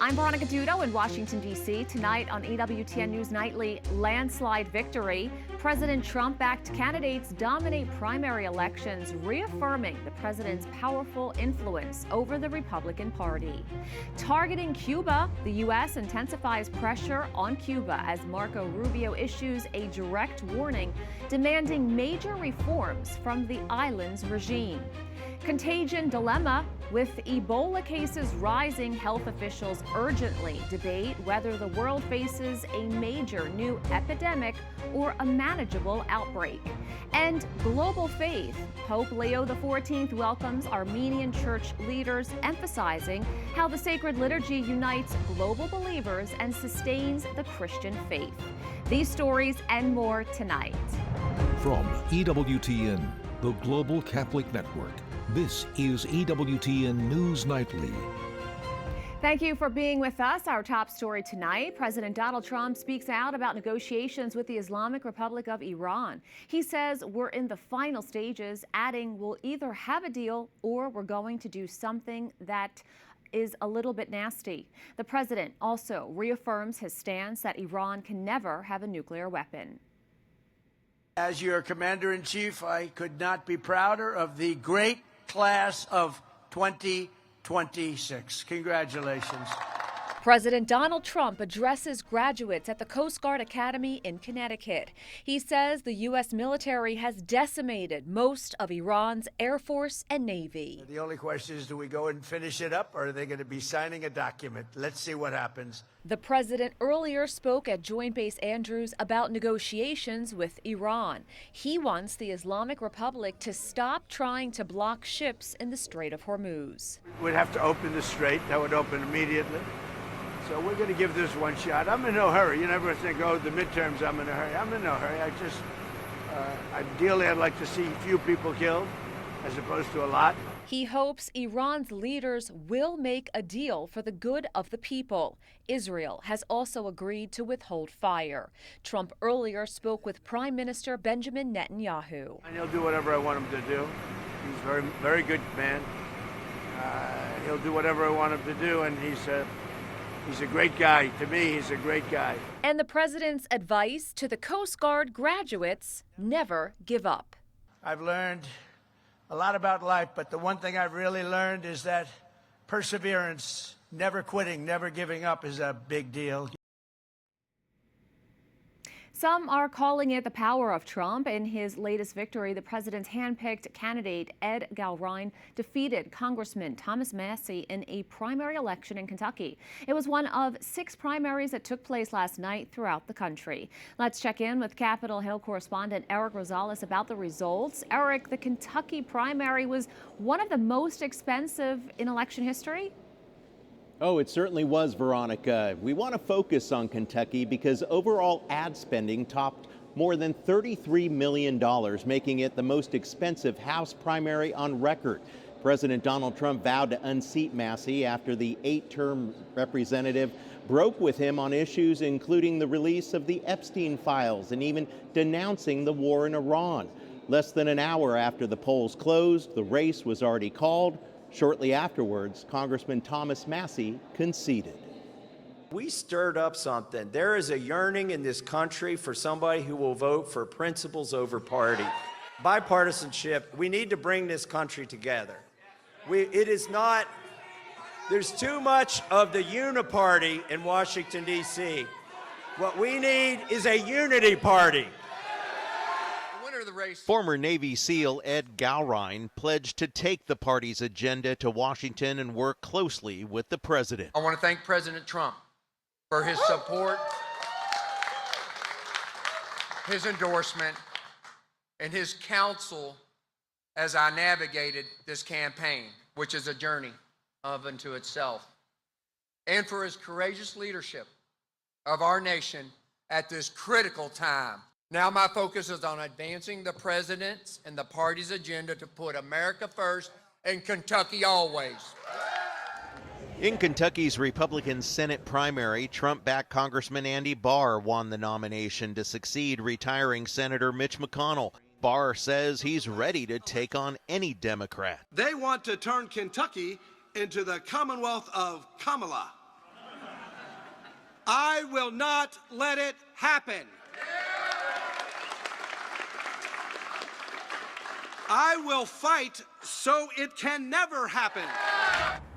I'm Veronica Dudo in Washington, D.C. Tonight on EWTN News Nightly, landslide victory. President Trump-backed candidates dominate primary elections, reaffirming the president's powerful influence over the Republican Party. Targeting Cuba, the U.S. intensifies pressure on Cuba as Marco Rubio issues a direct warning demanding major reforms from the island's regime. Contagion dilemma. With Ebola cases rising, health officials urgently debate whether the world faces a major new epidemic or a manageable outbreak. And global faith. Pope Leo XIV welcomes Armenian church leaders, emphasizing how the sacred liturgy unites global believers and sustains the Christian faith. These stories and more tonight. From EWTN, the Global Catholic Network, this is EWTN News Nightly. Thank you for being with us. Our top story tonight, President Donald Trump speaks out about negotiations with the Islamic Republic of Iran. He says we're in the final stages, adding we'll either have a deal or we're going to do something that is a little bit nasty. The president also reaffirms his stance that Iran can never have a nuclear weapon. As your commander-in-chief, I could not be prouder of the great class of 2026. Congratulations. President Donald Trump addresses graduates at the Coast Guard Academy in Connecticut. He says the U.S. military has decimated most of Iran's Air Force and Navy. The only question is, do we go and finish it up, or are they going to be signing a document? Let's see what happens. The president earlier spoke at Joint Base Andrews about negotiations with Iran. He wants the Islamic Republic to stop trying to block ships in the Strait of Hormuz. We'd have to open the strait. That would open immediately. So we're going to give this one shot. I'm in no hurry. You never think, oh, the midterms, I'm in a hurry. I'm in no hurry. Ideally, I'd like to see few people killed as opposed to a lot. He hopes Iran's leaders will make a deal for the good of the people. Israel has also agreed to withhold fire. Trump earlier spoke with Prime Minister Benjamin Netanyahu. And he'll do whatever I want him to do. He's a very, very good man. He'll do whatever I want him to do, and he's a great guy. To me, he's a great guy. And the president's advice to the Coast Guard graduates: never give up. I've learned a lot about life, but the one thing I've really learned is that perseverance, never quitting, never giving up is a big deal. Some are calling it the power of Trump. In his latest victory, the president's handpicked candidate, Ed Galrine, defeated Congressman Thomas Massie in a primary election in Kentucky. It was one of 6 primaries that took place last night throughout the country. Let's check in with Capitol Hill correspondent Eric Rosales about the results. Eric, the Kentucky primary was one of the most expensive in election history? Oh, it certainly was, Veronica. We want to focus on Kentucky because overall ad spending topped more than $33 million, making it the most expensive House primary on record. President Donald Trump vowed to unseat Massie after the 8-term representative broke with him on issues including the release of the Epstein files and even denouncing the war in Iran. Less than an hour after the polls closed, the race was already called. Shortly afterwards, Congressman Thomas Massie conceded. We stirred up something. There is a yearning in this country for somebody who will vote for principles over party. Bipartisanship, we need to bring this country together. There's too much of the uniparty in Washington, D.C. What we need is a unity party. Former Navy SEAL Ed Galrine pledged to take the party's agenda to Washington and work closely with the president. I want to thank President Trump for his support, his endorsement, and his counsel as I navigated this campaign, which is a journey of unto itself, and for his courageous leadership of our nation at this critical time. Now my focus is on advancing the president's and the party's agenda to put America first and Kentucky always. In Kentucky's Republican Senate primary, Trump-backed Congressman Andy Barr won the nomination to succeed retiring Senator Mitch McConnell. Barr says he's ready to take on any Democrat. They want to turn Kentucky into the Commonwealth of Kamala. I will not let it happen. I will fight so it can never happen.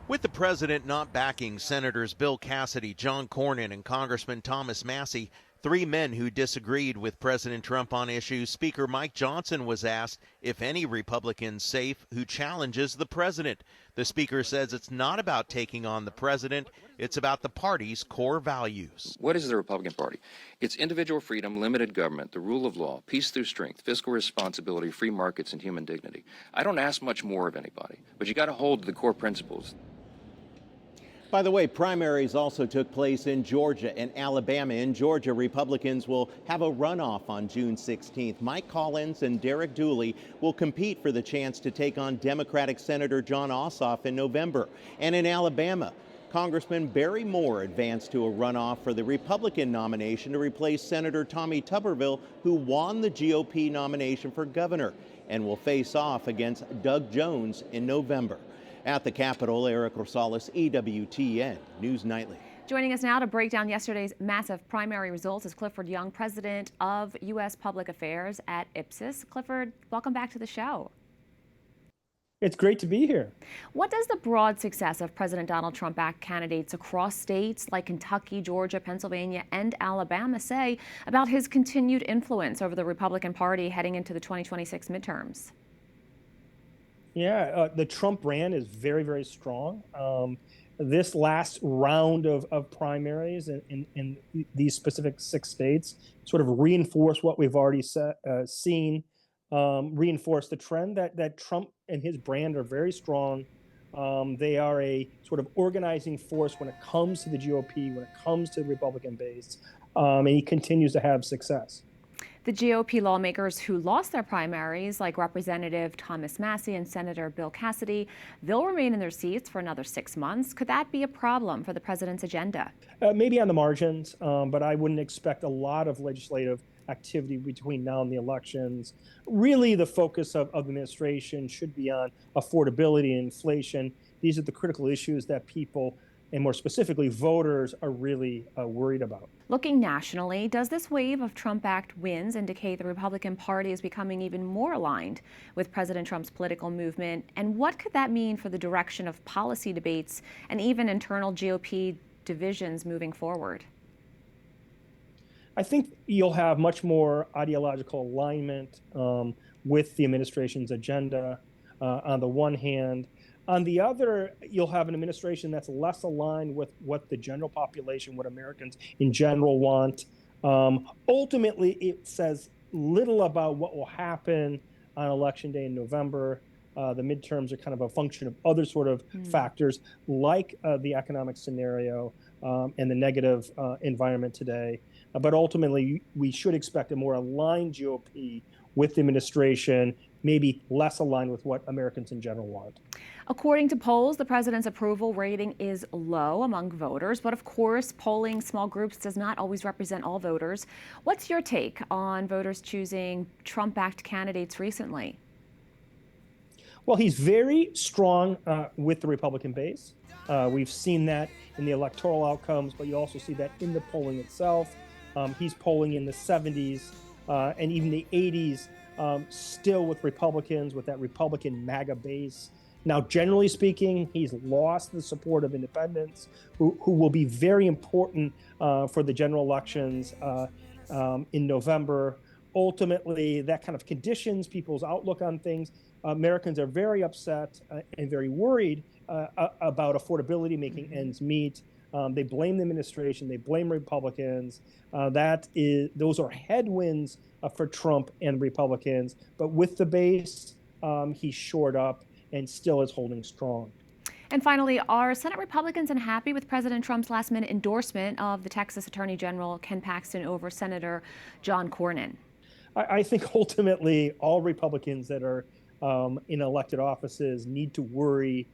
With the president not backing Senators Bill Cassidy, John Cornyn, and Congressman Thomas Massie, three men who disagreed with President Trump on issues, Speaker Mike Johnson was asked if any Republican's safe who challenges the president. The speaker says it's not about taking on the president, it's about the party's core values. What is the Republican Party? It's individual freedom, limited government, the rule of law, peace through strength, fiscal responsibility, free markets, and human dignity. I don't ask much more of anybody, but you got to hold to the core principles. By the way, primaries also took place in Georgia and Alabama. In Georgia, Republicans will have a runoff on June 16th. Mike Collins and Derek Dooley will compete for the chance to take on Democratic Senator John Ossoff in November. And in Alabama, Congressman Barry Moore advanced to a runoff for the Republican nomination to replace Senator Tommy Tuberville, who won the GOP nomination for governor, and will face off against Doug Jones in November. At the Capitol, Eric Rosales, EWTN News Nightly. Joining us now to break down yesterday's massive primary results is Clifford Young, president of U.S. Public Affairs at Ipsos. Clifford, welcome back to the show. It's great to be here. What does the broad success of President Donald Trump-backed candidates across states like Kentucky, Georgia, Pennsylvania, and Alabama say about his continued influence over the Republican Party heading into the 2026 midterms? Yeah, the Trump brand is very, very strong. This last round of primaries in these specific 6 states sort of reinforced what we've already seen, reinforced the trend that Trump and his brand are very strong. They are a sort of organizing force when it comes to the GOP, when it comes to the Republican base, and he continues to have success. The GOP lawmakers who lost their primaries, like Representative Thomas Massie and Senator Bill Cassidy, they'll remain in their seats for another 6 months. Could that be a problem for the president's agenda? Maybe on the margins, but I wouldn't expect a lot of legislative activity between now and the elections. Really, the focus of the administration should be on affordability and inflation. These are the critical issues that people, and more specifically voters, are really worried about. Looking nationally, does this wave of Trump-backed wins indicate the Republican Party is becoming even more aligned with President Trump's political movement? And what could that mean for the direction of policy debates and even internal GOP divisions moving forward? I think you'll have much more ideological alignment with the administration's agenda on the one hand. On the other, you'll have an administration that's less aligned with what the general population, what Americans in general want. Ultimately, it says little about what will happen on Election Day in November. The midterms are kind of a function of other sort of factors like the economic scenario and the negative environment today. But ultimately, we should expect a more aligned GOP with the administration, maybe less aligned with what Americans in general want. According to polls, the president's approval rating is low among voters, but of course, polling small groups does not always represent all voters. What's your take on voters choosing Trump-backed candidates recently? Well, he's very strong with the Republican base. We've seen that in the electoral outcomes, but you also see that in the polling itself. He's polling in the 70s and even the 80s, still with Republicans, with that Republican MAGA base. Now, generally speaking, he's lost the support of independents, who will be very important for the general elections in November. Ultimately, that kind of conditions people's outlook on things. Americans are very upset and very worried about affordability, making ends meet. They blame the administration. They blame Republicans. Those are headwinds for Trump and Republicans. But with the base, he's shored up and still is holding strong. And finally, are Senate Republicans unhappy with President Trump's last-minute endorsement of the Texas Attorney General Ken Paxton over Senator John Cornyn? I think ultimately all Republicans that are in elected offices need to worry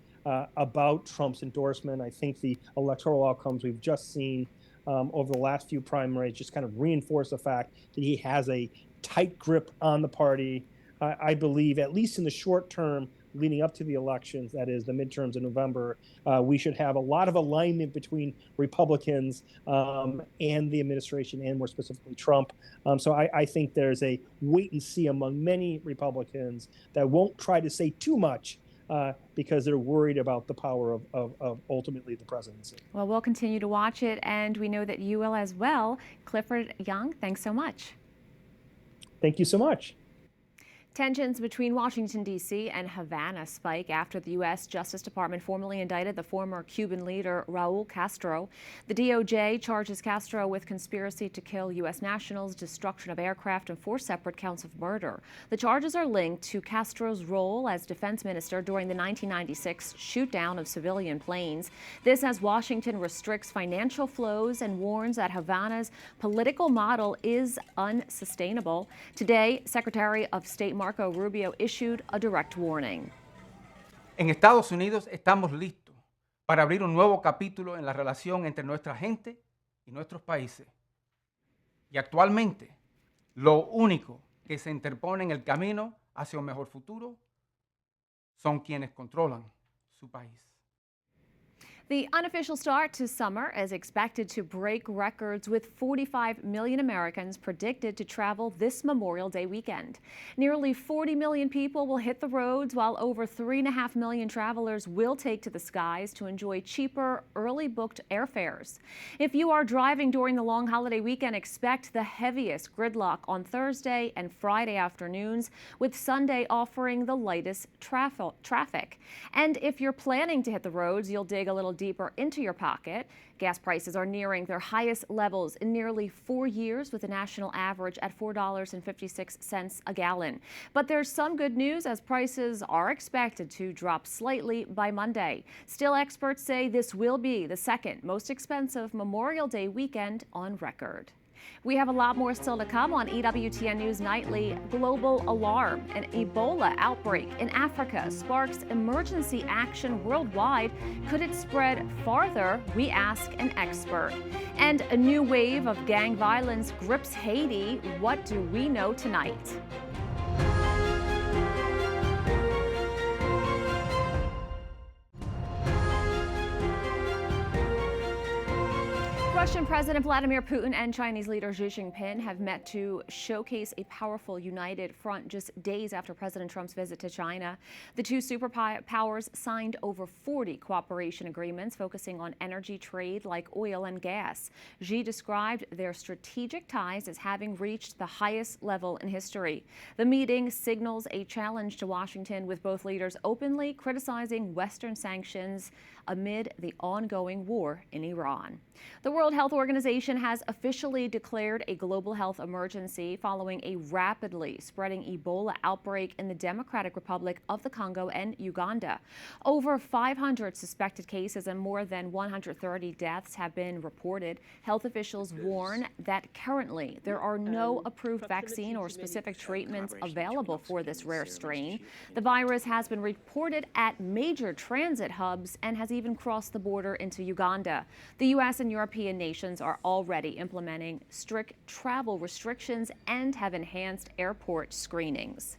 about Trump's endorsement. I think the electoral outcomes we've just seen over the last few primaries just kind of reinforce the fact that he has a tight grip on the party. I believe, at least in the short term, leading up to the elections, that is the midterms in November, we should have a lot of alignment between Republicans and the administration, and more specifically Trump. So I think there's a wait and see among many Republicans that won't try to say too much because they're worried about the power of ultimately the presidency. Well, we'll continue to watch it, and we know that you will as well. Clifford Young, thanks so much. Thank you so much. Tensions between Washington, D.C. and Havana spike after the U.S. Justice Department formally indicted the former Cuban leader Raul Castro. The DOJ charges Castro with conspiracy to kill U.S. nationals, destruction of aircraft, and 4 separate counts of murder. The charges are linked to Castro's role as defense minister during the 1996 shoot-down of civilian planes. This as Washington restricts financial flows and warns that Havana's political model is unsustainable. Today, Secretary of State Marco Rubio issued a direct warning. En Estados Unidos estamos listos para abrir un nuevo capítulo en la relación entre nuestra gente y nuestros países. Y actualmente, lo único que se interpone en el camino hacia un mejor futuro son quienes controlan su país. The unofficial start to summer is expected to break records, with 45 million Americans predicted to travel this Memorial Day weekend. Nearly 40 million people will hit the roads, while over 3.5 million travelers will take to the skies to enjoy cheaper, early booked airfares. If you are driving during the long holiday weekend, expect the heaviest gridlock on Thursday and Friday afternoons, with Sunday offering the lightest traffic. And if you're planning to hit the roads, you'll dig a little deeper into your pocket. Gas prices are nearing their highest levels in nearly 4 years, with a national average at $4.56 a gallon. But there's some good news, as prices are expected to drop slightly by Monday. Still, experts say this will be the second most expensive Memorial Day weekend on record. We have a lot more still to come on EWTN News Nightly. Global alarm. An Ebola outbreak in Africa sparks emergency action worldwide. Could it spread farther? We ask an expert. And a new wave of gang violence grips Haiti. What do we know tonight? Russian President Vladimir Putin and Chinese leader Xi Jinping have met to showcase a powerful united front just days after President Trump's visit to China. The two superpowers signed over 40 cooperation agreements focusing on energy trade like oil and gas. Xi described their strategic ties as having reached the highest level in history. The meeting signals a challenge to Washington, with both leaders openly criticizing Western sanctions amid the ongoing war in Iran. The World Health Organization has officially declared a global health emergency following a rapidly spreading Ebola outbreak in the Democratic Republic of the Congo and Uganda. Over 500 suspected cases and more than 130 deaths have been reported. Health officials warn that currently there are no approved vaccine or specific treatments available for this rare strain. The virus has been reported at major transit hubs and has even crossed the border into Uganda. The U.S. and European nations are already implementing strict travel restrictions and have enhanced airport screenings.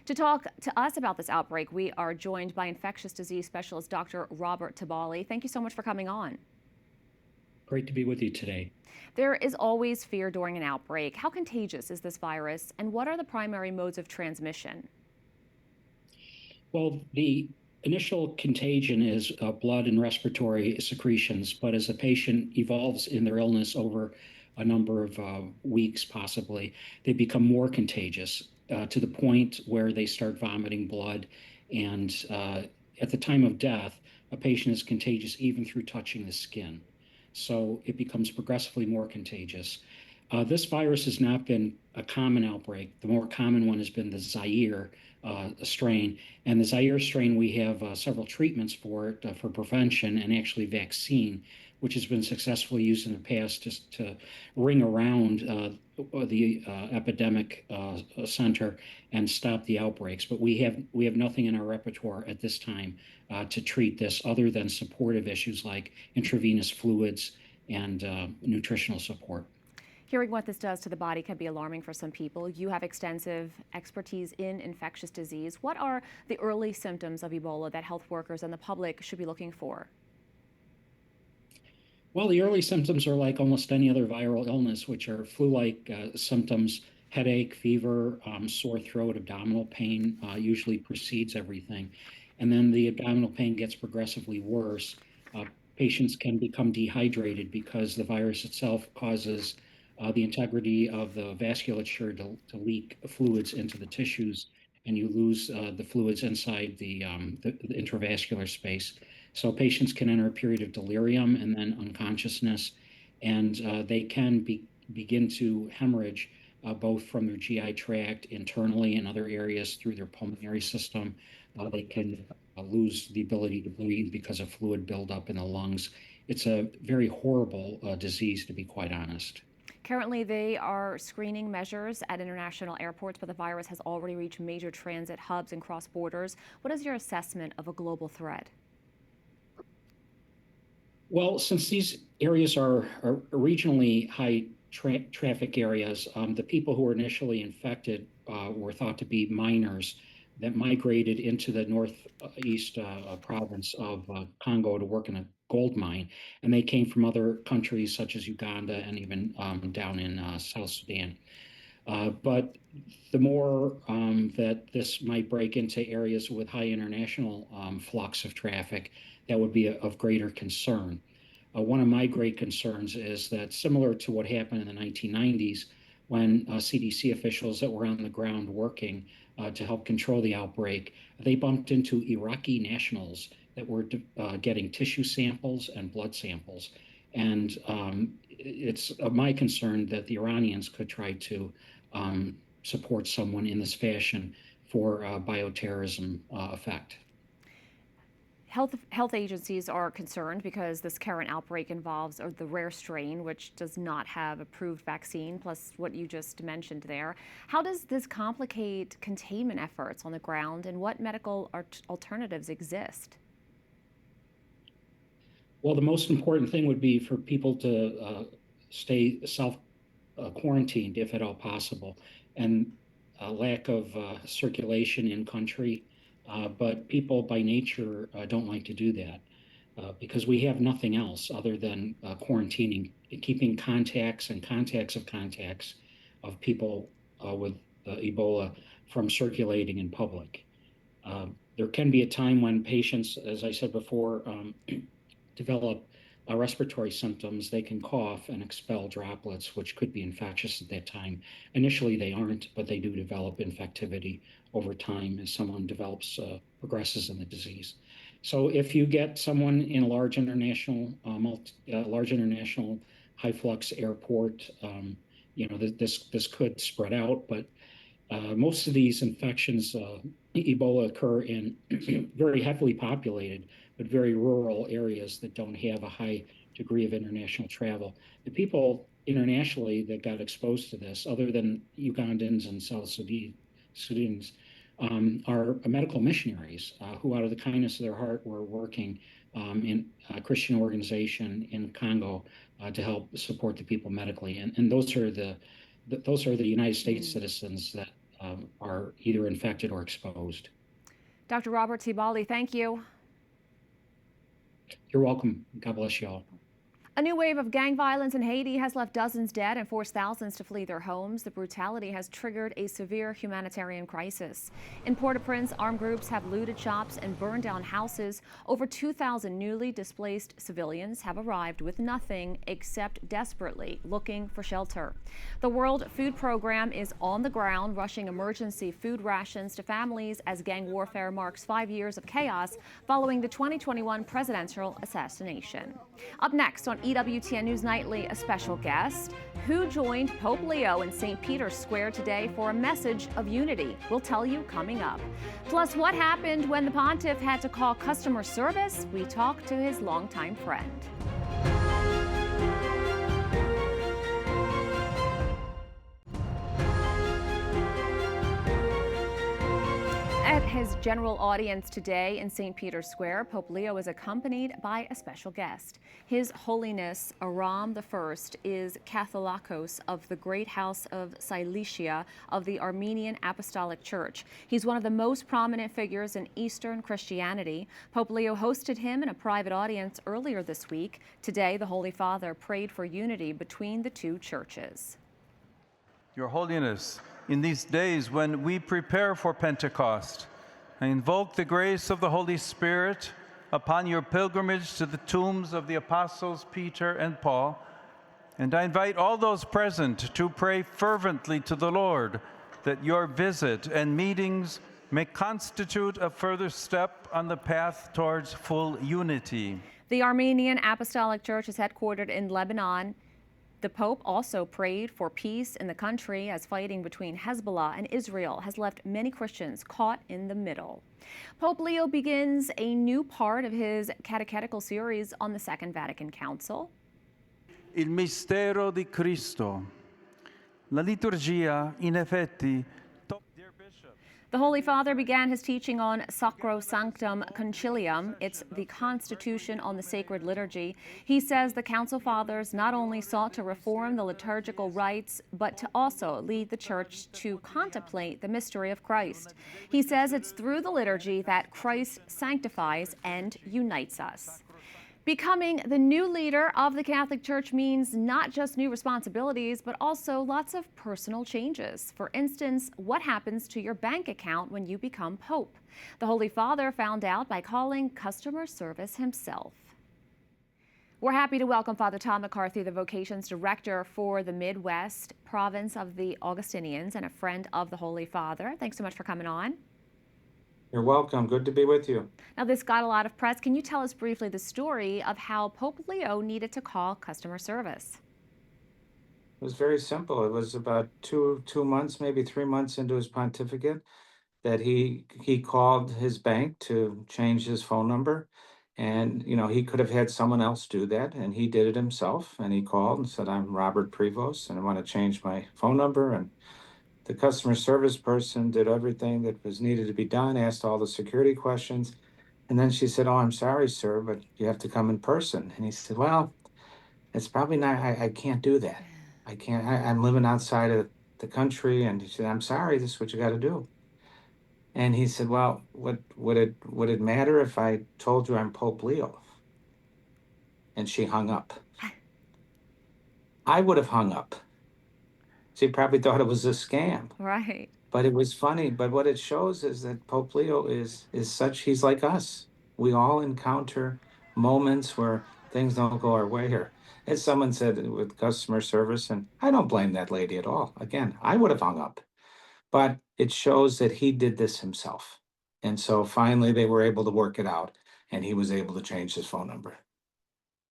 To talk to us about this outbreak, we are joined by infectious disease specialist Dr. Robert Tabali. Thank you so much for coming on. Great to be with you today. There is always fear during an outbreak. How contagious is this virus, and what are the primary modes of transmission? Well, the initial contagion is blood and respiratory secretions, but as a patient evolves in their illness over a number of weeks, possibly, they become more contagious to the point where they start vomiting blood. And at the time of death, a patient is contagious even through touching the skin. So it becomes progressively more contagious. This virus has not been a common outbreak. The more common one has been the Zaire strain. And the Zaire strain, we have several treatments for it for prevention, and actually vaccine, which has been successfully used in the past just to ring around the epidemic center and stop the outbreaks. But we have nothing in our repertoire at this time to treat this, other than supportive issues like intravenous fluids and nutritional support. Hearing what this does to the body can be alarming for some people. You have extensive expertise in infectious disease. What are the early symptoms of Ebola that health workers and the public should be looking for? Well, the early symptoms are like almost any other viral illness, which are flu-like symptoms: headache, fever, sore throat, abdominal pain usually precedes everything. And then the abdominal pain gets progressively worse. Patients can become dehydrated because the virus itself causes the integrity of the vasculature to leak fluids into the tissues, and you lose the fluids inside the intravascular space. So patients can enter a period of delirium and then unconsciousness, and they can begin to hemorrhage both from their GI tract internally and other areas through their pulmonary system. They can lose the ability to breathe because of fluid buildup in the lungs. It's a very horrible disease, to be quite honest. Currently, they are screening measures at international airports, but the virus has already reached major transit hubs and cross borders. What is your assessment of a global threat? Well, since these areas are regionally high traffic areas, the people who were initially infected were thought to be miners that migrated into the northeast province of Congo to work in a gold mine. And they came from other countries such as Uganda and even down in South Sudan. But the more that this might break into areas with high international flux of traffic, that would be of greater concern. One of my great concerns is that, similar to what happened in the 1990s, when CDC officials that were on the ground working to help control the outbreak, they bumped into Iraqi nationals that were getting tissue samples and blood samples. And it's my concern that the Iranians could try to support someone in this fashion for bioterrorism effect. Health agencies are concerned because this current outbreak involves the rare strain, which does not have approved vaccine, plus what you just mentioned there. How does this complicate containment efforts on the ground, and what medical alternatives exist? Well, the most important thing would be for people to stay self-quarantined if at all possible, and lack of circulation in country. But people by nature don't like to do that because we have nothing else other than quarantining, keeping contacts and contacts of people with Ebola from circulating in public. There can be a time when patients, as I said before, develop respiratory symptoms. They can cough and expel droplets, which could be infectious at that time. Initially, they aren't, but they do develop infectivity over time as someone progresses in the disease. So if you get someone in a large international high flux airport, this could spread out. But most of these infections, Ebola, occur in very heavily populated but very rural areas that don't have a high degree of international travel. The people internationally that got exposed to this, other than Ugandans and South Sudanese, are medical missionaries who, out of the kindness of their heart, were working in a Christian organization in Congo to help support the people medically. And those are the United States citizens that are either infected or exposed. Dr. Robert Tibali, thank you. You're welcome. God bless you all. A new wave of gang violence in Haiti has left dozens dead and forced thousands to flee their homes. The brutality has triggered a severe humanitarian crisis. In Port-au-Prince, armed groups have looted shops and burned down houses. Over 2,000 newly displaced civilians have arrived with nothing except desperately looking for shelter. The World Food Program is on the ground, rushing emergency food rations to families as gang warfare marks 5 years of chaos following the 2021 presidential assassination. Up next on EWTN News Nightly, a special guest who joined Pope Leo in St. Peter's Square today for a message of unity. We'll tell you coming up. Plus, what happened when the pontiff had to call customer service? We talk to his longtime friend. his general audience today in St. Peter's Square, Pope Leo is accompanied by a special guest. His Holiness Aram I is Catholicos of the Great House of Cilicia of the Armenian Apostolic Church. He's one of the most prominent figures in Eastern Christianity. Pope Leo hosted him in a private audience earlier this week. Today, the Holy Father prayed for unity between the two churches. Your Holiness, in these days when we prepare for Pentecost, I invoke the grace of the Holy Spirit upon your pilgrimage to the tombs of the apostles Peter and Paul, and I invite all those present to pray fervently to the Lord that your visit and meetings may constitute a further step on the path towards full unity. The Armenian Apostolic Church is headquartered in Lebanon. The Pope also prayed for peace in the country as fighting between Hezbollah and Israel has left many Christians caught in the middle. Pope Leo begins a new part of his catechetical series on the Second Vatican Council. Il mistero di Cristo. La liturgia, in effetti, the Holy Father began his teaching on Sacrosanctum Concilium. It's the Constitution on the Sacred Liturgy. He says the Council Fathers not only sought to reform the liturgical rites, but to also lead the Church to contemplate the mystery of Christ. He says it's through the liturgy that Christ sanctifies and unites us. Becoming the new leader of the Catholic Church means not just new responsibilities, but also lots of personal changes. For instance, what happens to your bank account when you become Pope? The Holy Father found out by calling customer service himself. We're happy to welcome Father Tom McCarthy, the Vocations Director for the Midwest province of the Augustinians and a friend of the Holy Father. Thanks so much for coming on. You're welcome. Good to be with you. Now, this got a lot of press. Can you tell us briefly the story of how Pope Leo needed to call customer service? It was very simple. It was about two months, maybe 3 months into his pontificate, that he called his bank to change his phone number. And, you know, he could have had someone else do that, and he did it himself. And he called and said, I'm Robert Prevost, and I want to change my phone number. And the customer service person did everything that was needed to be done, asked all the security questions. And then she said, oh, I'm sorry, sir, but you have to come in person. And he said, well, it's probably not, I can't do that. I can't, I'm living outside of the country. And she said, I'm sorry, this is what you got to do. And he said, well, would it matter if I told you I'm Pope Leo? And she hung up. I would have hung up. She probably thought it was a scam. Right. But it was funny. But what it shows is that Pope Leo is such, he's like us. We all encounter moments where things don't go our way, or as someone said with customer service, and I don't blame that lady at all. Again, I would have hung up. But it shows that he did this himself. And so finally they were able to work it out, and he was able to change his phone number.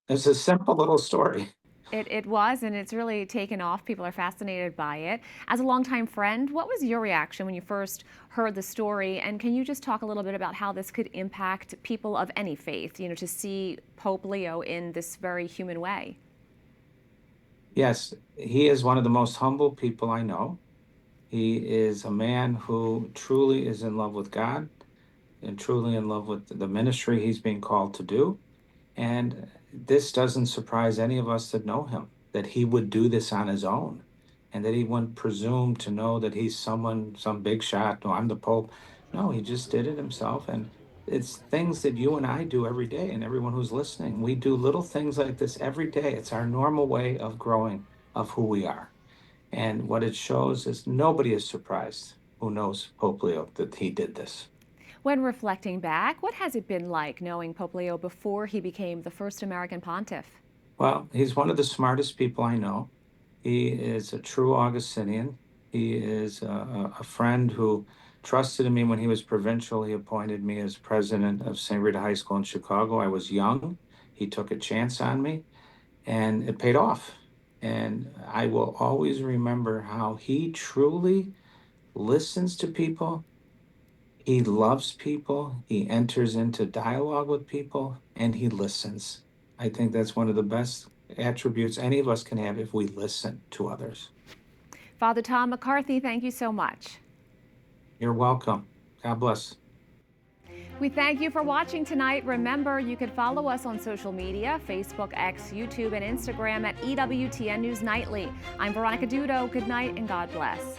It's a simple little story. It was, and it's really taken off. People are fascinated by it. As a longtime friend, what was your reaction when you first heard the story? And can you just talk a little bit about how this could impact people of any faith, you know, to see Pope Leo in this very human way? Yes, he is one of the most humble people I know. He is a man who truly is in love with God and truly in love with the ministry he's being called to do. And this doesn't surprise any of us that know him, that he would do this on his own and that he wouldn't presume to know that he's someone, some big shot. No, I'm the Pope. No, he just did it himself. And it's things that you and I do every day, and everyone who's listening. We do little things like this every day. It's our normal way of growing, of who we are. And what it shows is nobody is surprised who knows Pope Leo that he did this. When reflecting back, what has it been like knowing Pope Leo before he became the first American pontiff? Well, he's one of the smartest people I know. He is a true Augustinian. He is a friend who trusted in me when he was provincial. He appointed me as president of St. Rita High School in Chicago. I was young. He took a chance on me, and it paid off. And I will always remember how he truly listens to people. He loves people. He enters into dialogue with people, and he listens. I think that's one of the best attributes any of us can have if we listen to others. Father Tom McCarthy, thank you so much. You're welcome. God bless. We thank you for watching tonight. Remember, you can follow us on social media, Facebook, X, YouTube, and Instagram at EWTN News Nightly. I'm Veronica Dudo. Good night and God bless.